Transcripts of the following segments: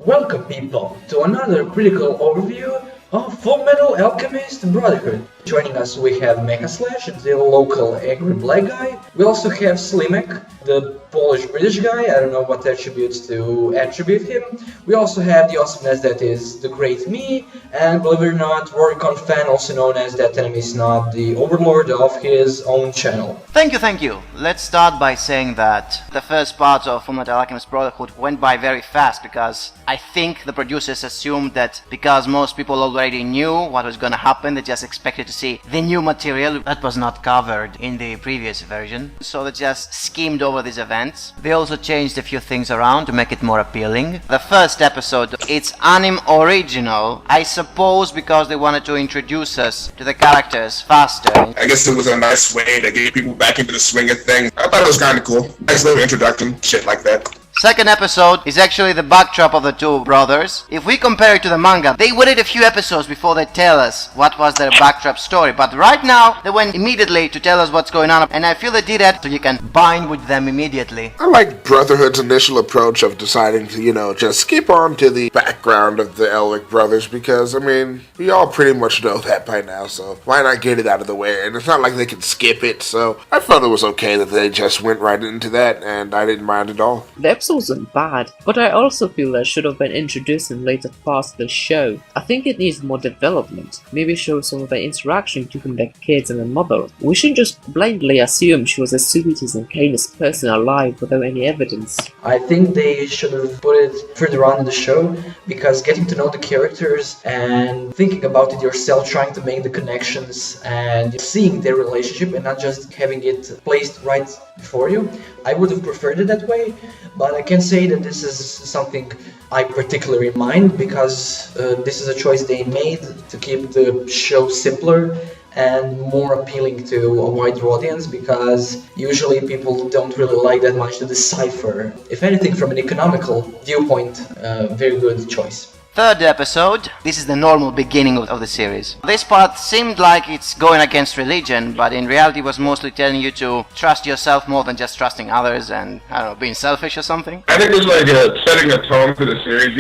Welcome people to another critical overview of Full Metal Alchemist Brotherhood. Joining us we have Mecha the local angry black guy. We also have Slimek, the Polish-British guy. I don't know what attributes to attribute him. We also have the awesomeness that is the great me, and believe it or not, Waricon fan, also known as that enemy snob, the overlord of his own channel. Thank you. Let's start by saying that the first part of Full Metal Alchemist Brotherhood went by very fast because I think the producers assumed that because most people already knew what was gonna happen, they just expected to see the new material that was not covered in the previous version. So they just skimmed over these events. They also changed a few things around to make it more appealing. The first episode, it's anime original, I suppose because they wanted to introduce us to the characters faster. I guess it was a nice way to get people back into the swing of things. I thought it was kind of cool. Nice little introduction, shit like that. Second episode is actually the backdrop of the two brothers. If we compare it to the manga, they waited a few episodes before they tell us what was their backdrop story. But right now, they went immediately to tell us what's going on. And I feel they did that so you can bind with them immediately. I like Brotherhood's initial approach of deciding to, just skip on to the background of the Elric brothers because, we all pretty much know that by now, so why not get it out of the way? And it's not like they can skip it, so I felt it was okay that they just went right into that, and I didn't mind at all. The episode wasn't bad, but I also feel that should have been introduced in later parts of the show. I think it needs more development, maybe show some of the interaction between their kids and their mother. We shouldn't just blindly assume she was the sweetest and kindest person alive without any evidence. I think they should have put it further on in the show, because getting to know the characters and thinking about it yourself, trying to make the connections and seeing their relationship and not just having it placed right before you, I would have preferred it that way. But I can say that this is something I particularly mind because this is a choice they made to keep the show simpler and more appealing to a wider audience, because usually people don't really like that much to decipher. If anything, from an economical viewpoint, very good choice. Third episode, this is the normal beginning of the series. This part seemed like it's going against religion, but in reality was mostly telling you to trust yourself more than just trusting others and, being selfish or something. I think it was like setting a tone for the series,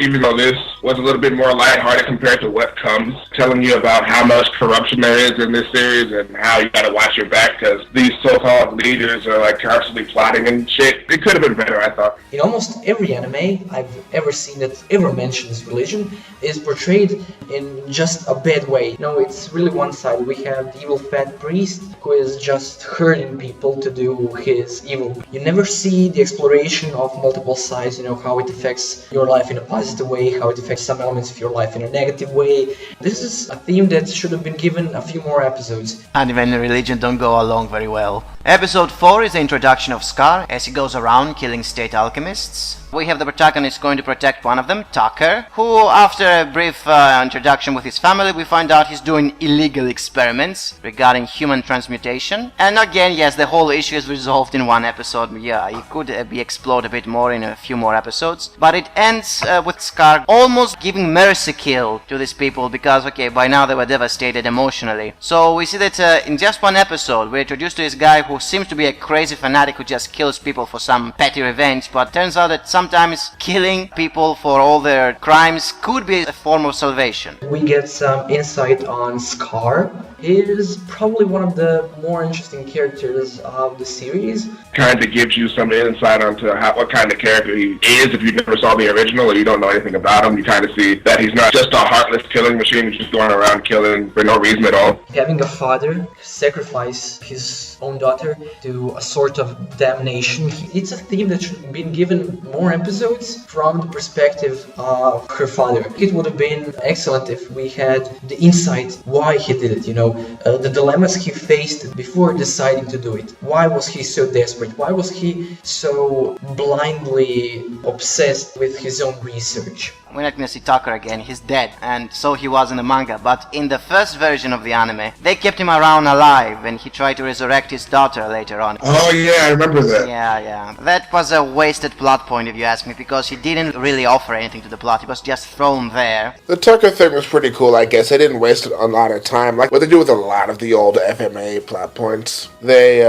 even though this was a little bit more lighthearted compared to what comes, telling you about how much corruption there is in this series and how you gotta watch your back because these so-called leaders are like constantly plotting and shit. It could have been better, I thought. In almost every anime I've ever seen that ever mentions religion is portrayed in just a bad way. It's really one-sided. We have the evil fat priest who is just hurting people to do his evil. You never see the exploration of multiple sides, how it affects your life in a positive way, how it affects some elements of your life in a negative way. This is a theme that should have been given a few more episodes. And even religion don't go along very well. Episode 4 is the introduction of Scar as he goes around killing state alchemists. We have the protagonist going to protect one of them, Tucker, who after a brief introduction with his family, we find out he's doing illegal experiments regarding human transmutation. And again, yes, the whole issue is resolved in one episode. Yeah, it could be explored a bit more in a few more episodes. But it ends with Scar almost giving mercy kill to these people because, by now they were devastated emotionally. So we see that in just one episode, we're introduced to this guy who seems to be a crazy fanatic who just kills people for some petty revenge, but turns out that sometimes killing people for all their crimes could be a form of salvation. We get some insight on Scar. He is probably one of the more interesting characters of the series. Kind of gives you some insight onto what kind of character he is. If you never saw the original or you don't know anything about him, you kind of see that he's not just a heartless killing machine who's just going around killing for no reason at all. Having a father sacrifice his own daughter to a sort of damnation, it's a theme that should have been given more episodes from the perspective of her father. It would have been excellent if we had the insight why he did it, the dilemmas he faced before deciding to do it. Why was he so desperate? Why was he so blindly obsessed with his own research? We're not gonna see Tucker again, he's dead, and so he was in the manga, but in the first version of the anime, they kept him around alive and he tried to resurrect his daughter later on. Oh yeah, I remember that. Yeah. That was a wasted plot point if you ask me, because he didn't really offer anything to the plot, he was just thrown there. The Tucker thing was pretty cool, I guess. They didn't waste a lot of time, like what they do with a lot of the old FMA plot points. They,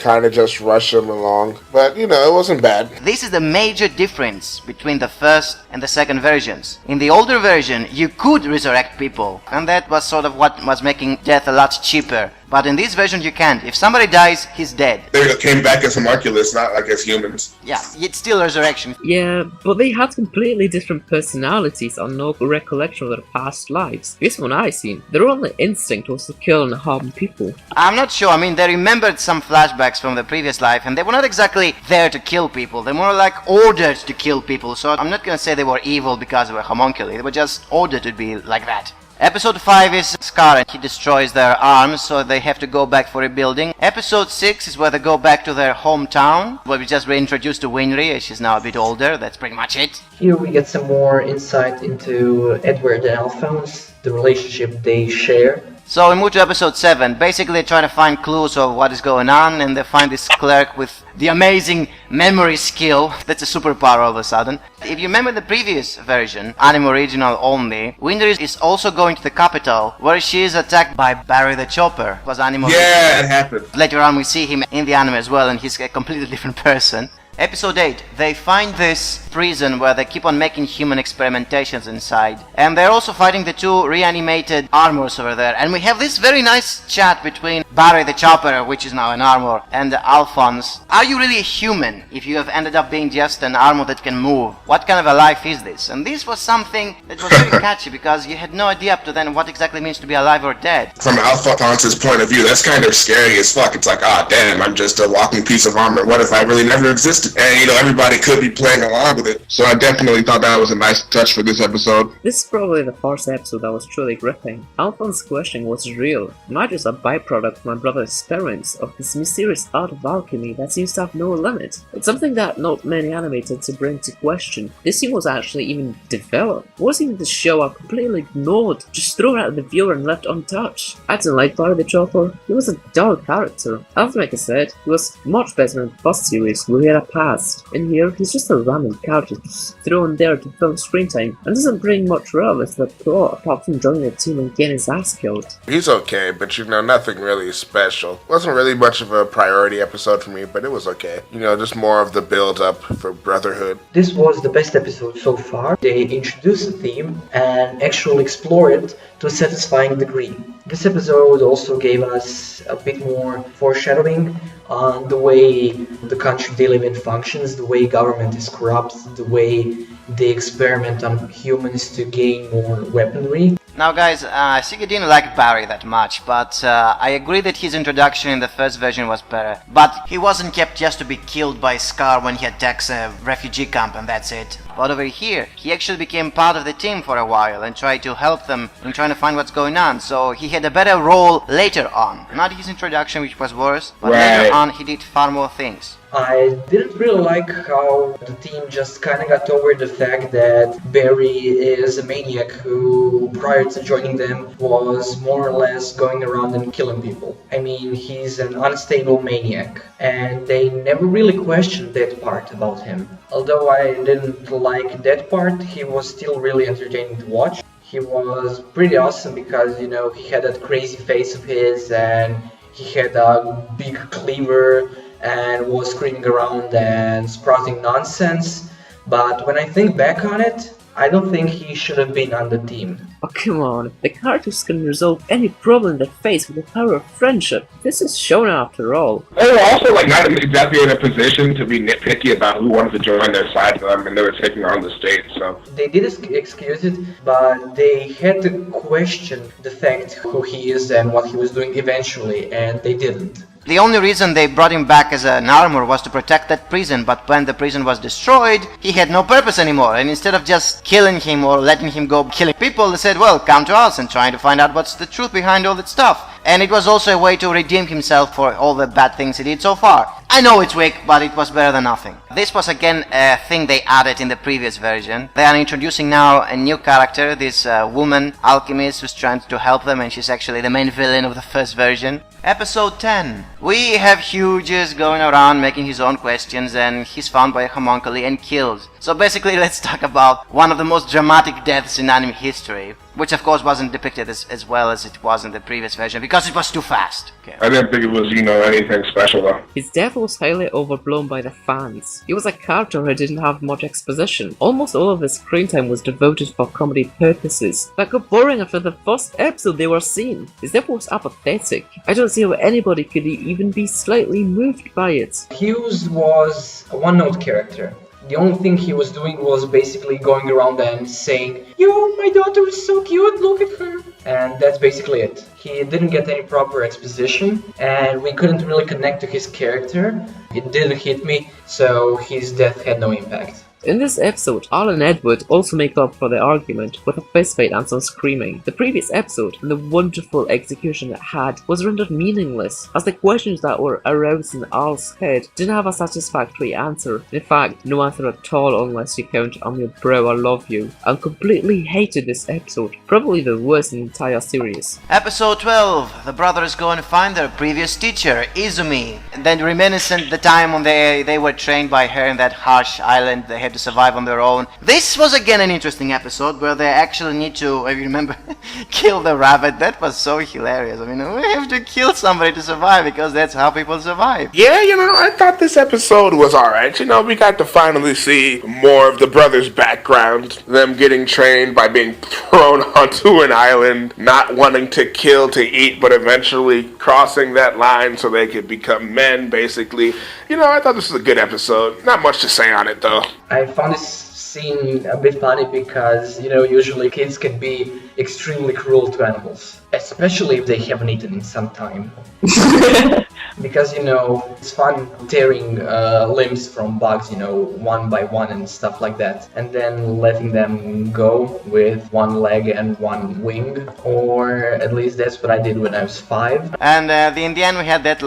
kind of just write rush them along. But, you know, it wasn't bad. This is the major difference between the first and the second versions. In the older version, you could resurrect people, and that was sort of what was making death a lot cheaper. But in this version you can't. If somebody dies, he's dead. They came back as homunculus, not like as humans. Yeah, it's still resurrection. Yeah, but they had completely different personalities and no recollection of their past lives. This one I seen, their only instinct was to kill and harm people. I'm not sure. I mean, they remembered some flashbacks from the previous life, and they were not exactly there to kill people. They were more like ordered to kill people. So I'm not gonna say they were evil because they were homunculi. They were just ordered to be like that. Episode 5 is Scar, and he destroys their arms, so they have to go back for rebuilding. Episode 6 is where they go back to their hometown, where we just reintroduced to Winry. She's now a bit older. That's pretty much it. Here we get some more insight into Edward and Alphonse, the relationship they share. So we move to episode 7. Basically, they're trying to find clues of what is going on, and they find this clerk with the amazing memory skill. That's a superpower all of a sudden. If you remember the previous version, anime original only, Winry is also going to the capital, where she is attacked by Barry the Chopper. It was anime. Yeah, it happened. Later on, we see him in the anime as well, and he's a completely different person. Episode 8, they find this prison where they keep on making human experimentations inside. And they're also fighting the two reanimated armors over there. And we have this very nice chat between Barry the Chopper, which is now an armor, and Alphonse. Are you really a human if you have ended up being just an armor that can move? What kind of a life is this? And this was something that was very catchy because you had no idea up to then what exactly it means to be alive or dead. From Alphonse's point of view, that's kind of scary as fuck. It's like, ah, damn, I'm just a walking piece of armor. What if I really never existed? And, you know, everybody could be playing along with it. So I definitely thought that was a nice touch for this episode. This is probably the first episode that was truly gripping. Alphonse's questioning was real, not just a byproduct of my brother's experience of this mysterious art of alchemy that seems to have no limit. It's something that not many animators to bring to question. This scene was actually even developed. It wasn't even the show I completely ignored, just thrown at the viewer and left untouched. I didn't like Barry the Chopper. He was a dull character. As Micah said, he was much better in the first series where he had a past. In here, he's just a random character just thrown there to fill screen time and doesn't bring much relevance to the plot apart from joining the team and getting his ass killed. He's okay, but you know, nothing really special. Wasn't really much of a priority episode for me, but it was okay. You know, just more of the build-up for Brotherhood. This was the best episode so far. They introduced the theme and actually explored it to a satisfying degree. This episode also gave us a bit more foreshadowing on the way the country they live in functions, the way government is corrupt, the way they experiment on humans to gain more weaponry. Now guys, I think I didn't like Barry that much, but I agree that his introduction in the first version was better. But he wasn't kept just to be killed by Scar when he attacks a refugee camp and that's it. But over here, he actually became part of the team for a while and tried to help them in trying to find what's going on. So he had a better role later on. Not his introduction, which was worse, but later on he did far more things. I didn't really like how the team just kind of got over the fact that Barry is a maniac who, prior to joining them, was more or less going around and killing people. I mean, he's an unstable maniac, and they never really questioned that part about him. Although I didn't like that part, he was still really entertaining to watch. He was pretty awesome because, you know, he had that crazy face of his, and he had a big cleaver, and was screaming around and sprouting nonsense. But when I think back on it, I don't think he should have been on the team. Oh come on, the characters can resolve any problem they face with the power of friendship. This is shown after all. They were also like not exactly in a position to be nitpicky about who wanted to join their side for them, and they were taking on the state, so. They did excuse it, but they had to question the fact who he is and what he was doing eventually, and they didn't. The only reason they brought him back as an armor was to protect that prison, but when the prison was destroyed, he had no purpose anymore, and instead of just killing him or letting him go killing people, they said, well, come to us and try to find out what's the truth behind all that stuff. And it was also a way to redeem himself for all the bad things he did so far. I know it's weak, but it was better than nothing. This was again a thing they added in the previous version. They are introducing now a new character, this woman, Alchemist, who's trying to help them, and she's actually the main villain of the first version. Episode 10. We have Hughes going around making his own questions, and he's found by a homunculi and killed. So basically, let's talk about one of the most dramatic deaths in anime history, which of course wasn't depicted as well as it was in the previous version because it was too fast. Okay. I didn't think it was, anything special though. His death was highly overblown by the fans. He was a character who didn't have much exposition. Almost all of his screen time was devoted for comedy purposes. That got boring after the first episode they were seen. His death was apathetic. I don't see how anybody could even be slightly moved by it. Hughes was a one-note character. The only thing he was doing was basically going around and saying, "Yo, my daughter is so cute, look at her." And that's basically it. He didn't get any proper exposition, and we couldn't really connect to his character. It didn't hit me, so his death had no impact. In this episode, Al and Edward also make up for the argument with a fist fight and some screaming. The previous episode, and the wonderful execution it had, was rendered meaningless, as the questions that were aroused in Al's head didn't have a satisfactory answer. In fact, no answer at all unless you count "I'm your bro, I love you." I completely hated this episode, probably the worst in the entire series. Episode 12. The brothers go and find their previous teacher, Izumi. And then reminiscent the time when they were trained by her in that harsh island they had to survive on their own. This was again an interesting episode where they actually need to, if you remember, kill the rabbit. That was so hilarious. I mean, we have to kill somebody to survive because that's how people survive. Yeah, I thought this episode was alright. We got to finally see more of the brothers' background. Them getting trained by being thrown onto an island, not wanting to kill to eat, but eventually crossing that line so they could become men, basically. I thought this was a good episode. Not much to say on it, though. I found this scene a bit funny because, usually kids can be extremely cruel to animals, especially if they haven't eaten in some time. Because, it's fun tearing limbs from bugs, one by one and stuff like that, and then letting them go with one leg and one wing, or at least that's what I did when I was 5. And in the end we had that,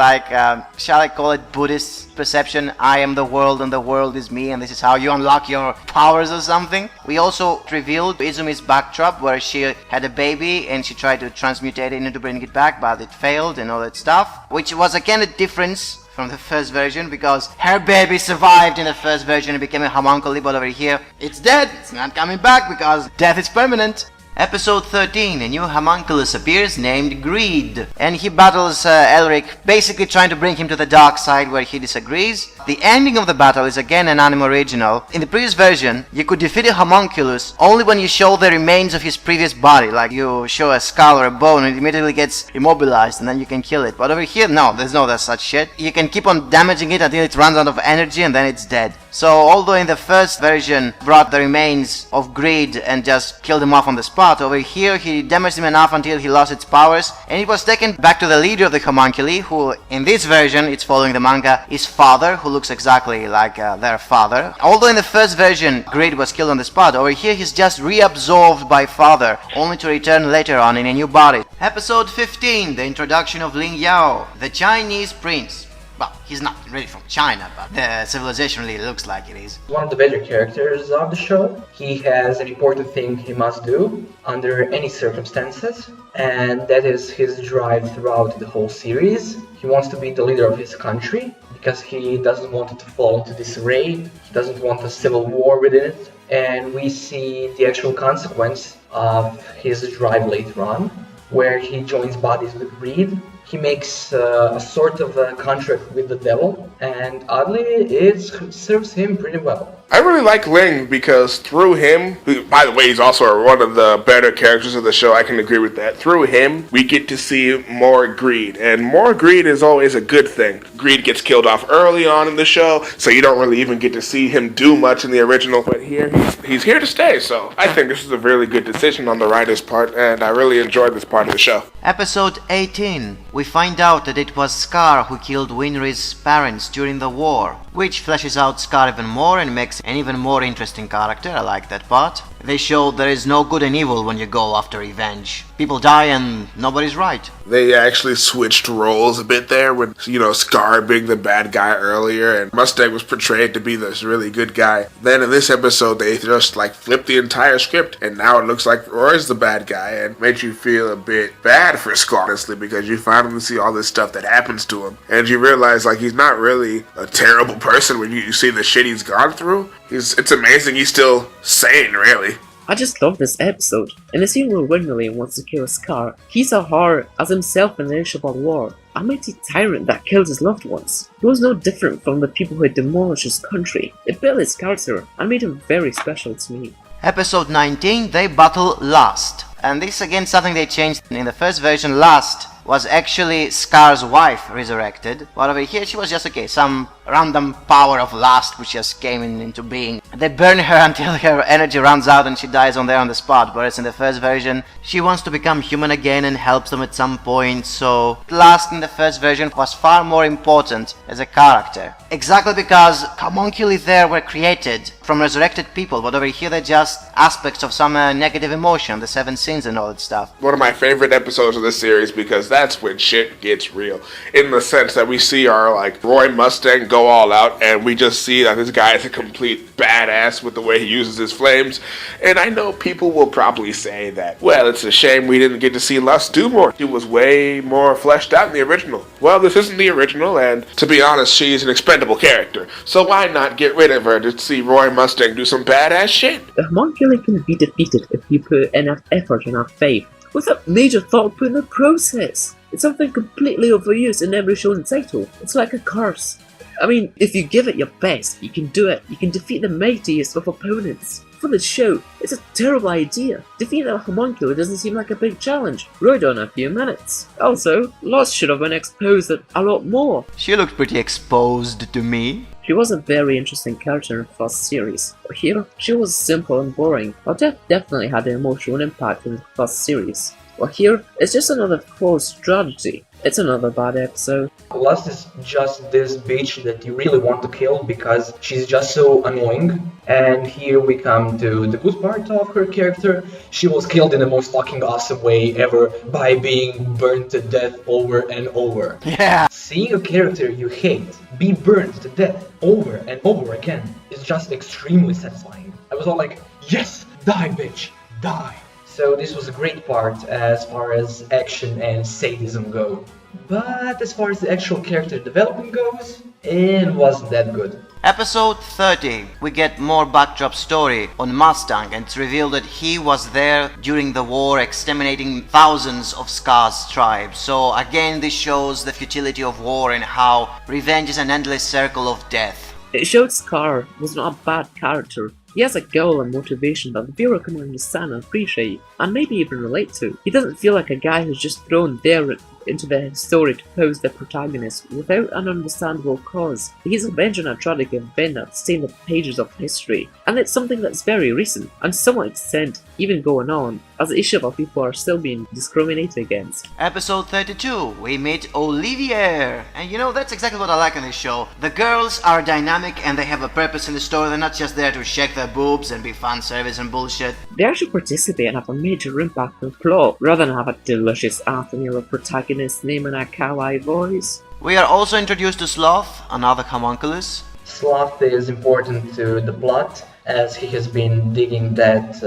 shall I call it Buddhist perception, I am the world and the world is me, and this is how you unlock your powers or something. We also revealed Izumi's backdrop where she had a baby and she tried to transmutate it to bring it back, but it failed and all that stuff, which was again a difference from the first version because her baby survived in the first version and became a homunculi, but over here it's dead, it's not coming back because death is permanent. Episode 13, a new homunculus appears named Greed, and he battles Elric, basically trying to bring him to the dark side where he disagrees. The ending of the battle is again an anime original. In the previous version, you could defeat a homunculus only when you show the remains of his previous body, like you show a skull or a bone and it immediately gets immobilized and then you can kill it. But over here, no, there's no that such shit. You can keep on damaging it until it runs out of energy and then it's dead. So although in the first version brought the remains of Greed and just killed him off on the spot, over here he damaged him enough until he lost its powers and it was taken back to the leader of the homunculi, who in this version, it's following the manga, is Father, who looks exactly like their father. Although in the first version Greed was killed on the spot, over here he's just reabsorbed by Father, only to return later on in a new body. Episode 15, the introduction of Ling Yao, the Chinese prince. Well, he's not really from China, but the civilization really looks like it is. One of the better characters of the show. He has an important thing he must do under any circumstances, and that is his drive throughout the whole series. He wants to be the leader of his country because he doesn't want it to fall into disarray. He doesn't want a civil war within it, and we see the actual consequence of his drive later on, where he joins bodies with Greed. He makes a sort of a contract with the devil, and oddly, it serves him pretty well. I really like Ling because through him, who, by the way, he's also one of the better characters of the show, I can agree with that. Through him, we get to see more Greed, and more Greed is always a good thing. Greed gets killed off early on in the show, so you don't really even get to see him do much in the original, but here, he's here to stay, so I think this is a really good decision on the writer's part, and I really enjoyed this part of the show. Episode 18. We find out that it was Scar who killed Winry's parents during the war, which fleshes out Scar even more and makes an even more interesting character. I like that part. They show there is no good and evil when you go after revenge. People die and nobody's right. They actually switched roles a bit there when, Scar being the bad guy earlier and Mustang was portrayed to be this really good guy. Then in this episode, they just flipped the entire script and now it looks like Roy's the bad guy and makes you feel a bit bad for Scar, honestly, because you finally see all this stuff that happens to him. And you realize, he's not really a terrible person when you see the shit he's gone through. It's amazing he's still sane, really. I just love this episode. In the scene where Winley wants to kill Scar, he saw horror as himself in the Ishbal War, a mighty tyrant that killed his loved ones. He was no different from the people who had demolished his country. It built his character and made him very special to me. Episode 19, they battle Lust. And this again something they changed. In the first version, Lust was actually Scar's wife resurrected. While over here she was just some random power of lust which just came into being. They burn her until her energy runs out and she dies on the spot, whereas in the first version she wants to become human again and helps them at some point, so Lust in the first version was far more important as a character. Exactly because homunculi there were created from resurrected people, but over here they're just aspects of some negative emotion, the 7 sins and all that stuff. One of my favorite episodes of this series because that's when shit gets real. In the sense that we see our Roy Mustang go all out and we just see that this guy is a complete badass with the way he uses his flames. And I know people will probably say that, well, it's a shame we didn't get to see Lust do more. He was way more fleshed out in the original. Well, this isn't the original, and to be honest, she's an expendable character. So why not get rid of her to see Roy Mustang do some badass shit? The homunculi can be defeated if you put enough effort and enough faith, without major thought put in the process. It's something completely overused in every show and title. It's like a curse. I mean, if you give it your best, you can do it. You can defeat the mightiest of opponents. For this show, it's a terrible idea. Defeating a homunculi doesn't seem like a big challenge. Rode on a few minutes. Also, Lost should have been exposed a lot more. She looked pretty exposed to me. She was a very interesting character in the first series, but here, she was simple and boring, while Death definitely had an emotional impact in the first series. Well, here, it's just another false strategy. It's another bad episode. Lust is just this bitch that you really want to kill because she's just so annoying. And here we come to the good part of her character. She was killed in the most fucking awesome way ever by being burned to death over and over. Yeah. Seeing a character you hate be burned to death over and over again is just extremely satisfying. I was all like, yes, die bitch, die. So this was a great part as far as action and sadism go. But as far as the actual character development goes, it wasn't that good. Episode 30, we get more backdrop story on Mustang, and it's revealed that he was there during the war exterminating thousands of Scar's tribes. So again, this shows the futility of war and how revenge is an endless circle of death. It showed Scar was not a bad character. He has a goal and motivation that the viewer can understand and appreciate, and maybe even relate to. He doesn't feel like a guy who's just thrown there into the story to pose the protagonist without an understandable cause. He's avenging a tragic event that stained the pages of history, and it's something that's very recent, and to some extent even going on, as the issue of people are still being discriminated against. Episode 32, we meet Olivier, and that's exactly what I like on this show. The girls are dynamic and they have a purpose in the story. They're not just there to shake their boobs and be fan service and bullshit. They actually participate and have a major impact on the plot, rather than have a delicious anthem of a protagonist name in a kawaii voice. We are also introduced to Sloth, another homunculus. Sloth is important to the plot as he has been digging that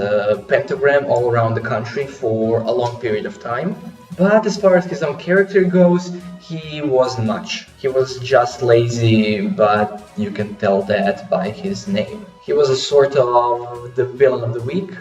pentagram all around the country for a long period of time. But as far as his own character goes, he wasn't much. He was just lazy, but you can tell that by his name. He was a sort of the villain of the week.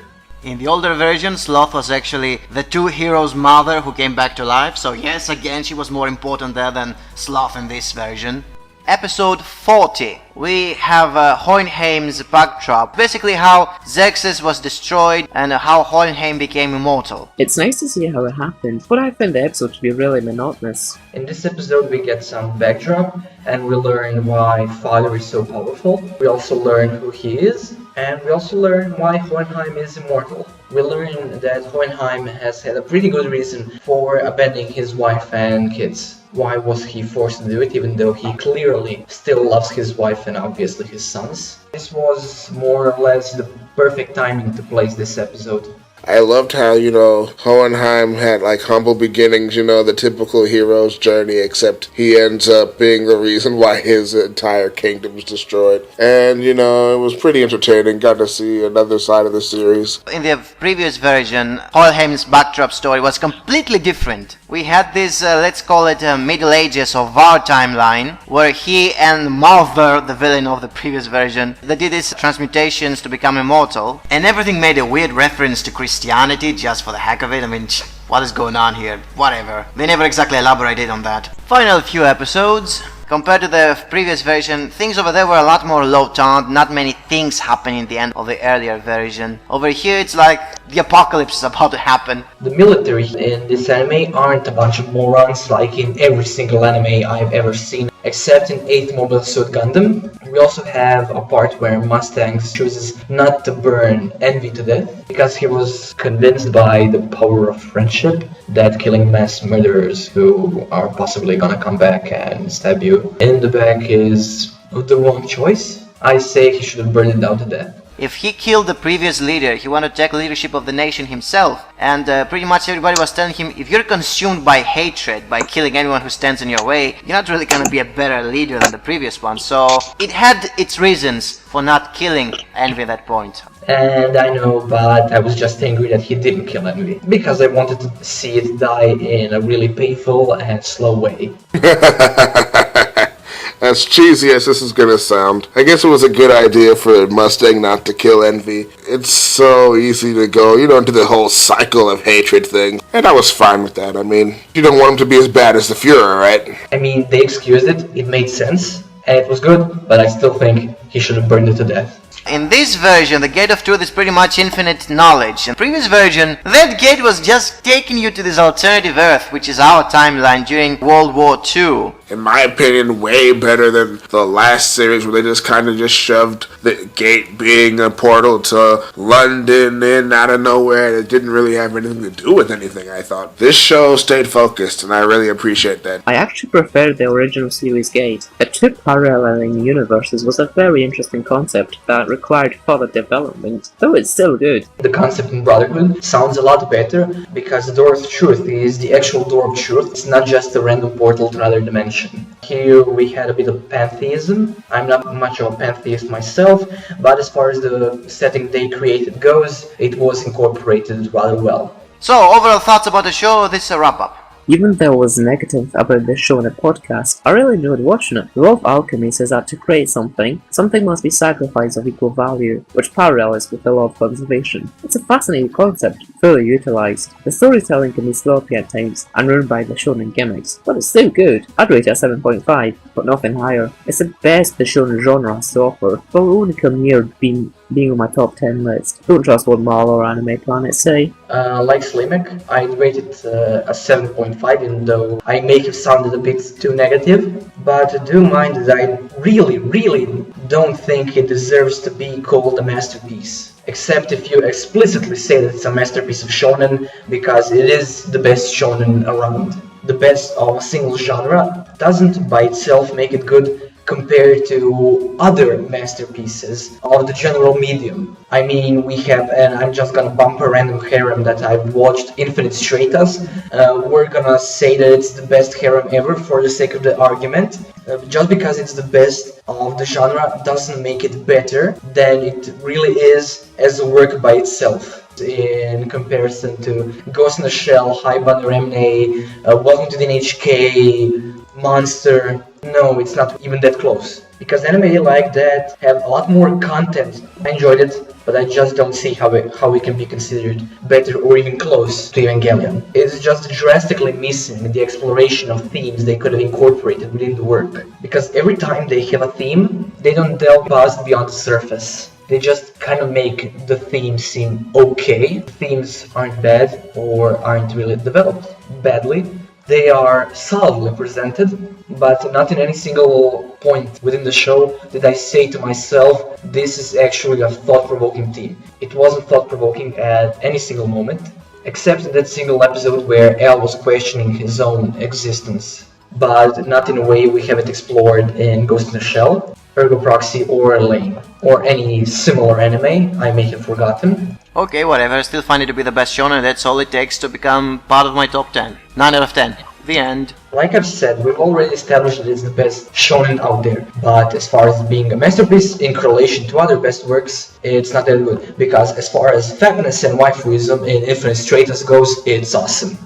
In the older version, Sloth was actually the two heroes' mother who came back to life, so yes, again, she was more important there than Sloth in this version. Episode 40, we have Hohenheim's backdrop, basically how Xerxes was destroyed and how Hohenheim became immortal. It's nice to see how it happened, but I find the episode to be really monotonous. In this episode we get some backdrop and we learn why Father is so powerful. We also learn who he is, and we also learn why Hohenheim is immortal. We learn that Hohenheim has had a pretty good reason for abandoning his wife and kids. Why was he forced to do it, even though he clearly still loves his wife and obviously his sons? This was more or less the perfect timing to place this episode. I loved how, Hohenheim had like humble beginnings, the typical hero's journey, except he ends up being the reason why his entire kingdom is destroyed. And, it was pretty entertaining. Got to see another side of the series. In the previous version, Hohenheim's backdrop story was completely different. We had this, let's call it Middle Ages of our timeline, where he and Malver, the villain of the previous version, they did these transmutations to become immortal, and everything made a weird reference to Christianity just for the heck of it. I mean, what is going on here? Whatever. They never exactly elaborated on that. Final few episodes. Compared to the previous version, things over there were a lot more low-toned, not many things happening in the end of the earlier version. Over here it's like the apocalypse is about to happen. The military in this anime aren't a bunch of morons like in every single anime I've ever seen, except in 8 Mobile Suit Gundam. We also have a part where Mustang chooses not to burn Envy to death, because he was convinced by the power of friendship that killing mass murderers who are possibly gonna come back and stab you in the back is the wrong choice. I say he should have burned it down to death. If he killed the previous leader, he wanted to take leadership of the nation himself, and pretty much everybody was telling him, if you're consumed by hatred, by killing anyone who stands in your way, you're not really gonna be a better leader than the previous one. So it had its reasons for not killing Envy at that point. And I know, but I was just angry that he didn't kill Envy, because I wanted to see it die in a really painful and slow way. As cheesy as this is gonna sound, I guess it was a good idea for Mustang not to kill Envy. It's so easy to go, into the whole cycle of hatred thing. And I was fine with that. I mean, you don't want him to be as bad as the Fuhrer, right? I mean, they excused it made sense, and it was good, but I still think he should have burned it to death. In this version, the Gate of Truth is pretty much infinite knowledge. In the previous version, that gate was just taking you to this alternative Earth, which is our timeline during World War II. In my opinion, way better than the last series where they just kind of just shoved the gate being a portal to London in out of nowhere, and it didn't really have anything to do with anything, I thought. This show stayed focused, and I really appreciate that. I actually prefer the original series gate. The 2 paralleling universes was a very interesting concept that required further development, though it's still good. The concept in Brotherhood sounds a lot better because the Door of Truth is the actual Door of Truth. It's not just a random portal to another dimension. Here we had a bit of pantheism. I'm not much of a pantheist myself, but as far as the setting they created goes, it was incorporated rather well. So, overall thoughts about the show, this is a wrap-up. Even though I was negative about this show in a podcast, I really enjoyed watching it. The role of Alchemist is that to create something must be sacrificed of equal value, which parallels with the law of conservation. It's a fascinating concept, fully utilized. The storytelling can be sloppy at times, and ruined by the shonen gimmicks, but it's still good. I'd rate it at 7.5, but nothing higher. It's the best the shonen genre has to offer, but will only come near being on my top 10 list. Don't trust what Marvel or Anime Planet say. Like Slimek, I'd rate it a 7.5, even though I may have sounded a bit too negative. But do mind that I really don't think it deserves to be called a masterpiece. Except if you explicitly say that it's a masterpiece of shonen, because it is the best shonen around. The best of a single genre doesn't by itself make it good compared to other masterpieces of the general medium. I mean, we have, and I'm just gonna bump a random harem that I've watched, Infinite Stratas. We're gonna say that it's the best harem ever for the sake of the argument. Just because it's the best of the genre doesn't make it better than it really is as a work by itself. In comparison to Ghost in the Shell, High Banner Remne, Welcome to the NHK, Monster. No, it's not even that close. Because anime like that have a lot more content. I enjoyed it, but I just don't see how it can be considered better or even close to Evangelion. It's just drastically missing the exploration of themes they could have incorporated within the work. Because every time they have a theme, they don't delve past beyond the surface. They just kind of make the theme seem okay. Themes aren't bad or aren't really developed badly. They are solidly presented, but not in any single point within the show did I say to myself, this is actually a thought-provoking theme. It wasn't thought-provoking at any single moment, except in that single episode where Al was questioning his own existence. but not in a way we haven't explored in Ghost in the Shell, Ergo Proxy, or Lane, or any similar anime I may have forgotten. Okay, whatever, I still find it to be the best shonen, that's all it takes to become part of my top 10. 9 out of 10. The end. Like I've said, we've already established that it's the best shonen out there, but as far as being a masterpiece in correlation to other best works, it's not that good, because as far as fatness and waifuism in Infinite Straightness goes, it's awesome.